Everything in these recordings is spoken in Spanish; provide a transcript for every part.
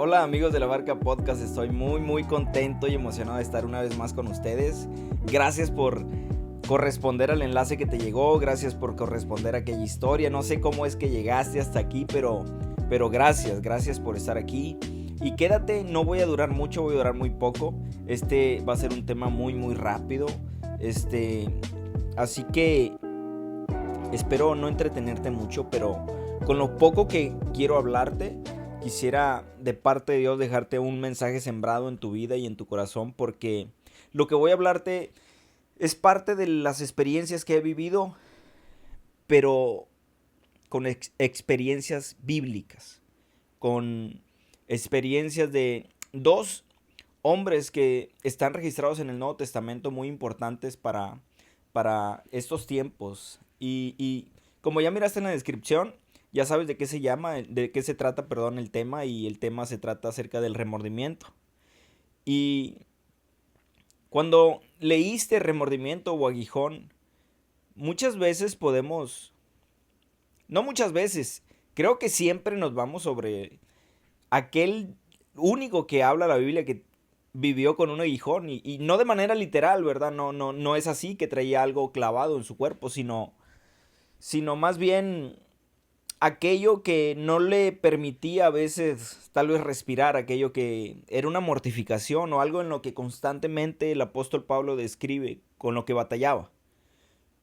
Hola amigos de la Barca Podcast, estoy muy contento y emocionado de estar una vez más con ustedes. Gracias por corresponder al enlace que te llegó, gracias por corresponder a aquella historia. No sé cómo es que llegaste hasta aquí, pero gracias por estar aquí. Y quédate, no voy a durar mucho, voy a durar muy poco. Este va a ser un tema muy rápido. Así que espero no entretenerte mucho, pero con lo poco que quiero hablarte, quisiera de parte de Dios dejarte un mensaje sembrado en tu vida y en tu corazón, porque lo que voy a hablarte es parte de las experiencias que he vivido, pero con experiencias bíblicas, con experiencias de dos hombres que están registrados en el Nuevo Testamento muy importantes para estos tiempos. Y como ya miraste en la descripción, ya sabes de qué se trata, perdón, el tema. Y el tema se trata acerca del remordimiento. Y cuando leíste remordimiento o aguijón, muchas veces no muchas veces, creo que siempre nos vamos sobre aquel único que habla la Biblia que vivió con un aguijón y no de manera literal, ¿verdad? No es así que traía algo clavado en su cuerpo, sino más bien aquello que no le permitía a veces tal vez respirar, aquello que era una mortificación o algo en lo que constantemente el apóstol Pablo describe con lo que batallaba.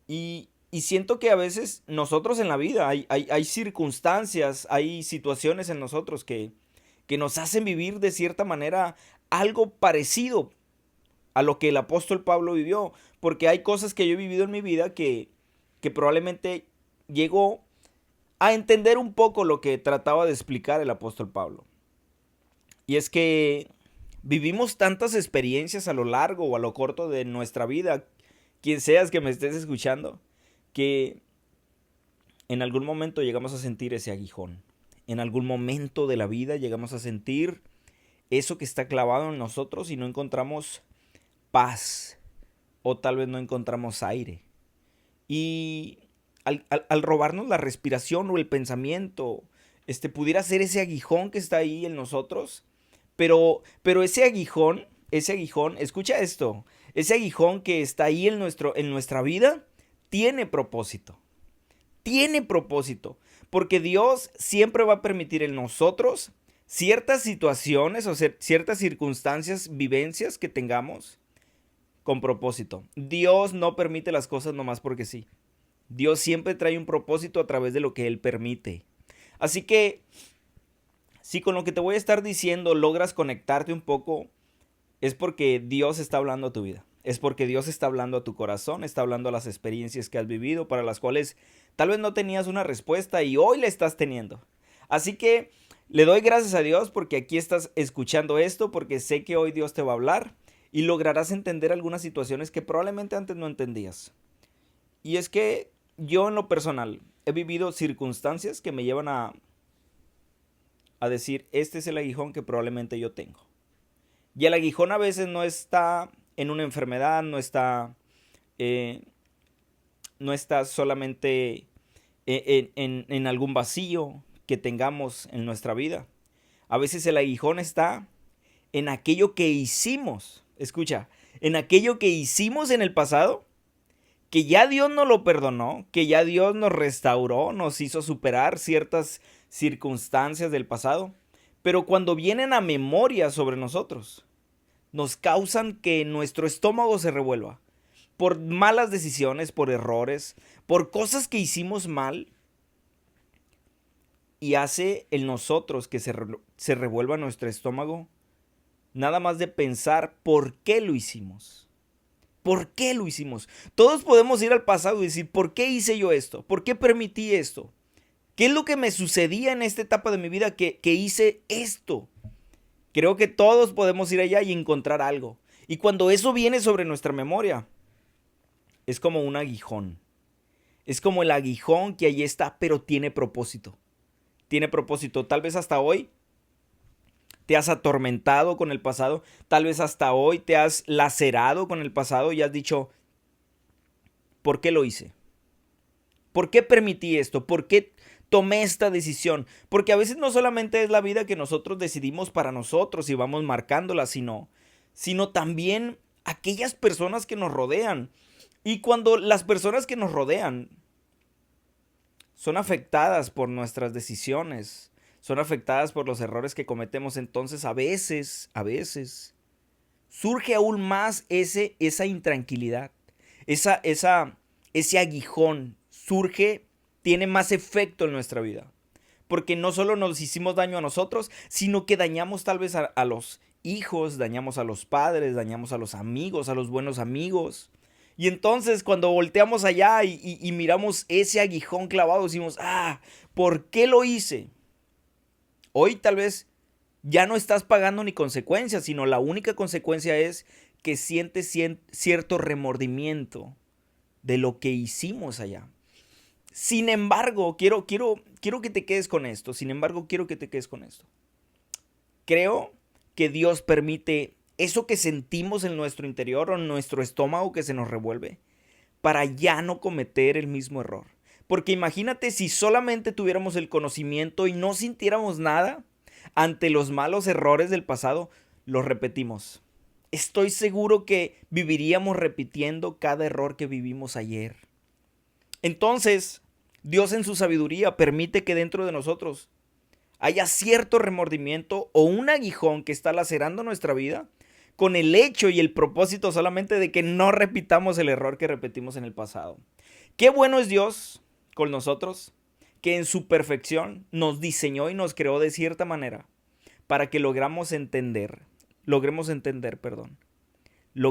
Y siento que a veces nosotros en la vida hay circunstancias, hay situaciones en nosotros que nos hacen vivir de cierta manera algo parecido a lo que el apóstol Pablo vivió. Porque hay cosas que yo he vivido en mi vida que probablemente llegó a entender un poco lo que trataba de explicar el apóstol Pablo. Y es que vivimos tantas experiencias a lo largo o a lo corto de nuestra vida, quien seas que me estés escuchando, que en algún momento llegamos a sentir ese aguijón. En algún momento de la vida llegamos a sentir eso que está clavado en nosotros y no encontramos paz o tal vez no encontramos aire. Y al robarnos la respiración o el pensamiento, pudiera ser ese aguijón que está ahí en nosotros, pero ese aguijón, escucha esto, ese aguijón que está ahí en nuestra vida, tiene propósito. Tiene propósito. Porque Dios siempre va a permitir en nosotros ciertas situaciones o ciertas circunstancias, vivencias que tengamos con propósito. Dios no permite las cosas nomás porque sí. Dios siempre trae un propósito a través de lo que Él permite. Así que, si con lo que te voy a estar diciendo logras conectarte un poco, es porque Dios está hablando a tu vida. Es porque Dios está hablando a tu corazón, está hablando a las experiencias que has vivido, para las cuales tal vez no tenías una respuesta y hoy la estás teniendo. Así que le doy gracias a Dios porque aquí estás escuchando esto, porque sé que hoy Dios te va a hablar y lograrás entender algunas situaciones que probablemente antes no entendías. Y es que yo en lo personal he vivido circunstancias que me llevan a decir, este es el aguijón que probablemente yo tengo. Y el aguijón a veces no está en una enfermedad, eh, no está solamente en algún vacío que tengamos en nuestra vida. A veces el aguijón está en aquello que hicimos, escucha, en aquello que hicimos en el pasado, que ya Dios nos lo perdonó, que ya Dios nos restauró, nos hizo superar ciertas circunstancias del pasado, pero cuando vienen a memoria sobre nosotros, nos causan que nuestro estómago se revuelva por malas decisiones, por errores, por cosas que hicimos mal, y hace en nosotros que se revuelva nuestro estómago nada más de pensar por qué lo hicimos. ¿Por qué lo hicimos? Todos podemos ir al pasado y decir, ¿por qué hice yo esto? ¿Por qué permití esto? ¿Qué es lo que me sucedía en esta etapa de mi vida que hice esto? Creo que todos podemos ir allá y encontrar algo. Y cuando eso viene sobre nuestra memoria, es como un aguijón. Es como el aguijón que ahí está, pero tiene propósito. Tiene propósito. Tal vez hasta hoy te has atormentado con el pasado. Tal vez hasta hoy te has lacerado con el pasado y has dicho, ¿por qué lo hice? ¿Por qué permití esto? ¿Por qué tomé esta decisión. Porque a veces no solamente es la vida que nosotros decidimos para nosotros y vamos marcándola, sino también aquellas personas que nos rodean. Y cuando las personas que nos rodean son afectadas por nuestras decisiones, son afectadas por los errores que cometemos, entonces a veces, surge aún más esa intranquilidad, ese aguijón, tiene más efecto en nuestra vida. Porque no solo nos hicimos daño a nosotros, sino que dañamos tal vez a los hijos, dañamos a los padres, dañamos a los amigos, a los buenos amigos. Y entonces cuando volteamos allá y miramos ese aguijón clavado, decimos, ¿por qué lo hice? Hoy tal vez ya no estás pagando ni consecuencias, sino la única consecuencia es que sientes cierto remordimiento de lo que hicimos allá. Sin embargo, quiero que te quedes con esto. Creo que Dios permite eso que sentimos en nuestro interior o en nuestro estómago que se nos revuelve para ya no cometer el mismo error. Porque imagínate si solamente tuviéramos el conocimiento y no sintiéramos nada ante los malos errores del pasado, los repetimos. Estoy seguro que viviríamos repitiendo cada error que vivimos ayer. Entonces, Dios en su sabiduría permite que dentro de nosotros haya cierto remordimiento o un aguijón que está lacerando nuestra vida con el hecho y el propósito solamente de que no repitamos el error que repetimos en el pasado. Qué bueno es Dios con nosotros, que en su perfección nos diseñó y nos creó de cierta manera para que logremos entender, lo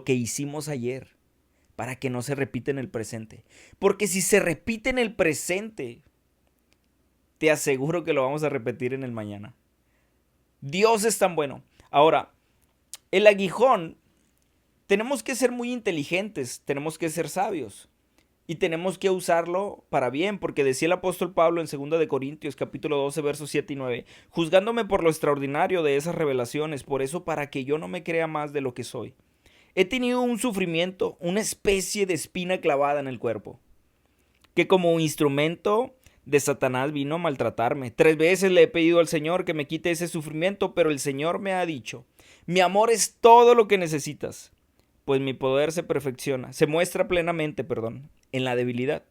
que hicimos ayer, para que no se repita en el presente. Porque si se repite en el presente, te aseguro que lo vamos a repetir en el mañana. Dios es tan bueno. Ahora, el aguijón, tenemos que ser muy inteligentes, tenemos que ser sabios y tenemos que usarlo para bien, porque decía el apóstol Pablo en 2 de Corintios capítulo 12 versos 7 y 9, juzgándome por lo extraordinario de esas revelaciones, por eso para que yo no me crea más de lo que soy. He tenido un sufrimiento, una especie de espina clavada en el cuerpo, que como instrumento de Satanás vino a maltratarme. 3 veces le he pedido al Señor que me quite ese sufrimiento, pero el Señor me ha dicho, mi amor es todo lo que necesitas, pues mi poder se muestra plenamente, en la debilidad.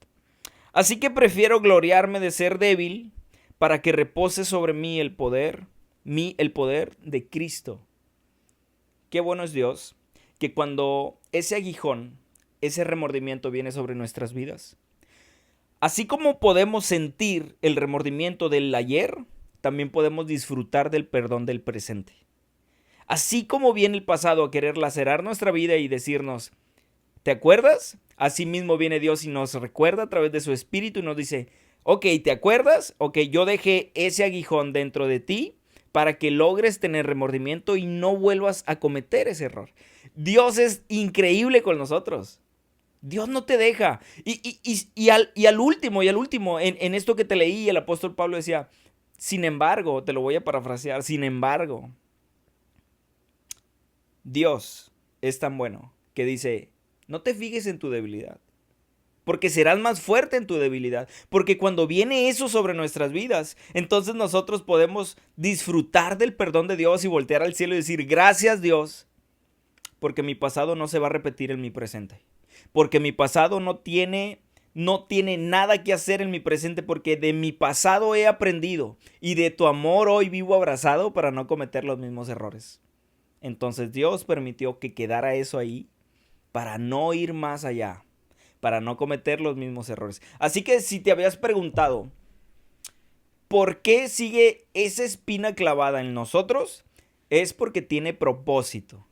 Así que prefiero gloriarme de ser débil para que repose sobre mí el poder de Cristo. Qué bueno es Dios, que cuando ese aguijón, ese remordimiento viene sobre nuestras vidas, así como podemos sentir el remordimiento del ayer, también podemos disfrutar del perdón del presente. Así como viene el pasado a querer lacerar nuestra vida y decirnos, ¿te acuerdas? Así mismo viene Dios y nos recuerda a través de su Espíritu y nos dice, ok, ¿te acuerdas? Ok, yo dejé ese aguijón dentro de ti para que logres tener remordimiento y no vuelvas a cometer ese error. Dios es increíble con nosotros. Dios no te deja. Y al último, en esto que te leí, el apóstol Pablo decía, sin embargo, te lo voy a parafrasear, sin embargo, Dios es tan bueno que dice, no te fijes en tu debilidad, porque serás más fuerte en tu debilidad, porque cuando viene eso sobre nuestras vidas, entonces nosotros podemos disfrutar del perdón de Dios y voltear al cielo y decir, gracias Dios, porque mi pasado no se va a repetir en mi presente. Porque mi pasado no tiene nada que hacer en mi presente, porque de mi pasado he aprendido y de tu amor hoy vivo abrazado para no cometer los mismos errores. Entonces Dios permitió que quedara eso ahí para no ir más allá, para no cometer los mismos errores. Así que si te habías preguntado, ¿por qué sigue esa espina clavada en nosotros? Es porque tiene propósito.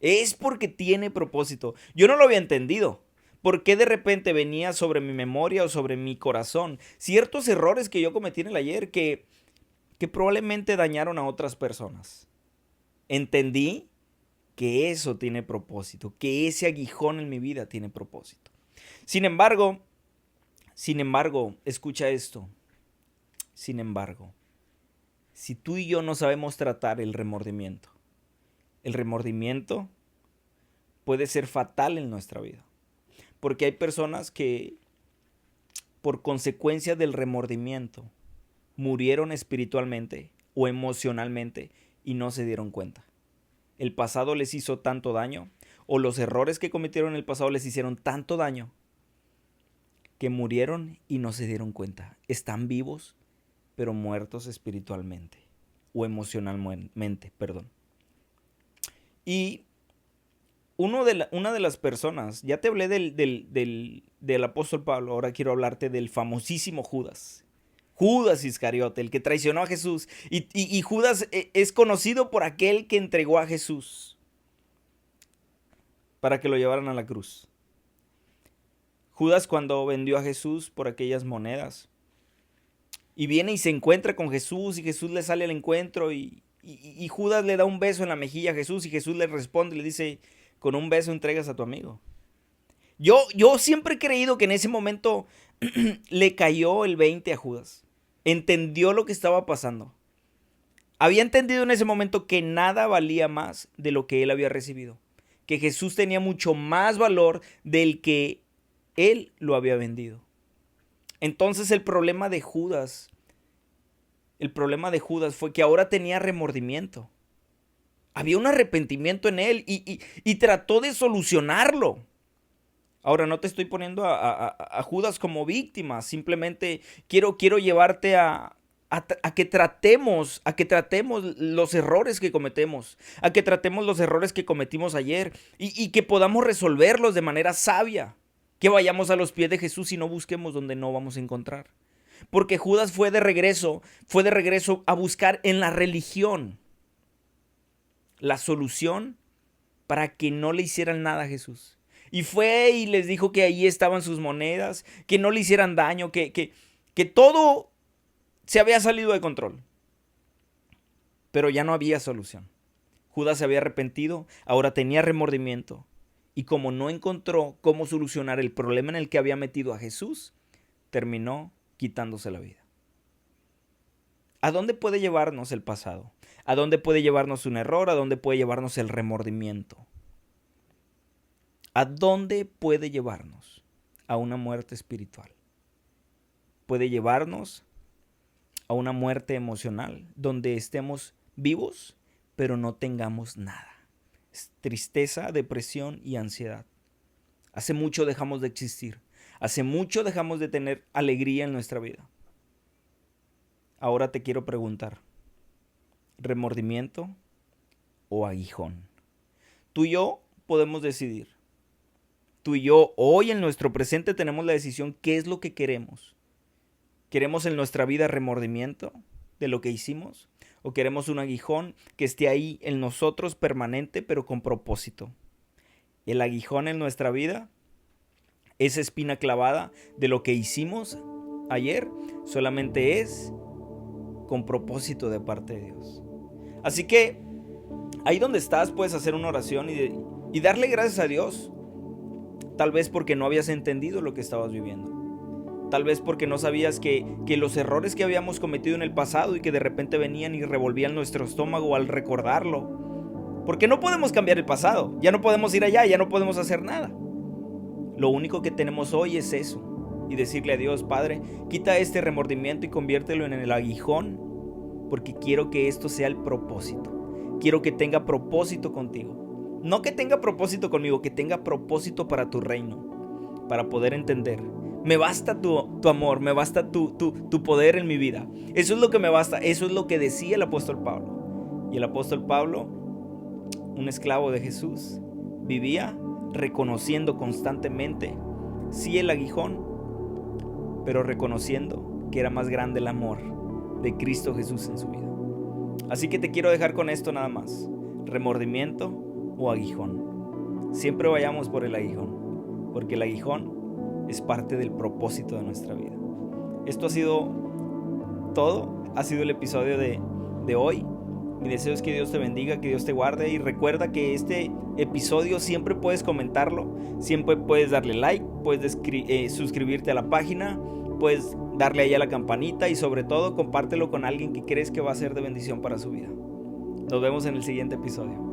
Es porque tiene propósito. Yo no lo había entendido. ¿Por qué de repente venía sobre mi memoria o sobre mi corazón ciertos errores que yo cometí en el ayer que probablemente dañaron a otras personas? Entendí que eso tiene propósito, que ese aguijón en mi vida tiene propósito. Sin embargo, escucha esto. Sin embargo, si tú y yo no sabemos tratar el remordimiento puede ser fatal en nuestra vida. Porque hay personas que por consecuencia del remordimiento, murieron espiritualmente o emocionalmente y no se dieron cuenta. El pasado les hizo tanto daño, o los errores que cometieron en el pasado les hicieron tanto daño, que murieron y no se dieron cuenta. Están vivos, pero muertos espiritualmente o emocionalmente, perdón. Y una de las personas, ya te hablé del apóstol Pablo, ahora quiero hablarte del famosísimo Judas. Judas Iscariote, el que traicionó a Jesús. Y Judas es conocido por aquel que entregó a Jesús para que lo llevaran a la cruz. Judas, cuando vendió a Jesús por aquellas monedas, y viene y se encuentra con Jesús, y Jesús le sale al encuentro, y Judas le da un beso en la mejilla a Jesús, y Jesús le responde y le dice: con un beso entregas a tu amigo. Yo siempre he creído que en ese momento le cayó el 20 a Judas. Entendió lo que estaba pasando. Había entendido en ese momento que nada valía más de lo que él había recibido. Que Jesús tenía mucho más valor del que él lo había vendido. Entonces el problema de Judas fue que ahora tenía remordimiento. Había un arrepentimiento en él y trató de solucionarlo. Ahora, no te estoy poniendo a Judas como víctima, simplemente quiero llevarte a que tratemos los errores que cometemos, a que tratemos los errores que cometimos ayer y que podamos resolverlos de manera sabia, que vayamos a los pies de Jesús y no busquemos donde no vamos a encontrar. Porque Judas fue de regreso a buscar en la religión la solución para que no le hicieran nada a Jesús. Y fue y les dijo que ahí estaban sus monedas, que no le hicieran daño, que todo se había salido de control. Pero ya no había solución. Judas se había arrepentido, ahora tenía remordimiento. Y como no encontró cómo solucionar el problema en el que había metido a Jesús, terminó quitándose la vida. ¿A dónde puede llevarnos el pasado? ¿A dónde puede llevarnos un error? ¿A dónde puede llevarnos el remordimiento? ¿A dónde puede llevarnos? A una muerte espiritual. Puede llevarnos a una muerte emocional, donde estemos vivos, pero no tengamos nada. Tristeza, depresión y ansiedad. Hace mucho dejamos de existir. Hace mucho dejamos de tener alegría en nuestra vida. Ahora te quiero preguntar, ¿remordimiento o aguijón? Tú y yo podemos decidir. Tú y yo hoy en nuestro presente tenemos la decisión qué es lo que queremos. ¿Queremos en nuestra vida remordimiento de lo que hicimos? ¿O queremos un aguijón que esté ahí en nosotros permanente pero con propósito? El aguijón en nuestra vida, esa espina clavada de lo que hicimos ayer, solamente es con propósito de parte de Dios. Así que ahí donde estás puedes hacer una oración y darle gracias a Dios. Tal vez porque no habías entendido lo que estabas viviendo. Tal vez porque no sabías que los errores que habíamos cometido en el pasado y que de repente venían y revolvían nuestro estómago al recordarlo. Porque no podemos cambiar el pasado. Ya no podemos ir allá, ya no podemos hacer nada. Lo único que tenemos hoy es eso. Y decirle a Dios: Padre, quita este remordimiento y conviértelo en el aguijón. Porque quiero que esto sea el propósito. Quiero que tenga propósito contigo. No que tenga propósito conmigo, que tenga propósito para tu reino, para poder entender. Me basta tu amor, me basta tu poder en mi vida. Eso es lo que me basta, eso es lo que decía el apóstol Pablo. Y el apóstol Pablo, un esclavo de Jesús, vivía reconociendo constantemente, sí, el aguijón, pero reconociendo que era más grande el amor de Cristo Jesús en su vida. Así que te quiero dejar con esto nada más: remordimiento o aguijón. Siempre vayamos por el aguijón, porque el aguijón es parte del propósito de nuestra vida. Esto ha sido todo, ha sido el episodio de hoy. Mi deseo es que Dios te bendiga, que Dios te guarde, y recuerda que este episodio siempre puedes comentarlo, siempre puedes darle like, puedes suscribirte a la página, puedes darle ahí a la campanita y sobre todo compártelo con alguien que crees que va a ser de bendición para su vida. Nos vemos en el siguiente episodio.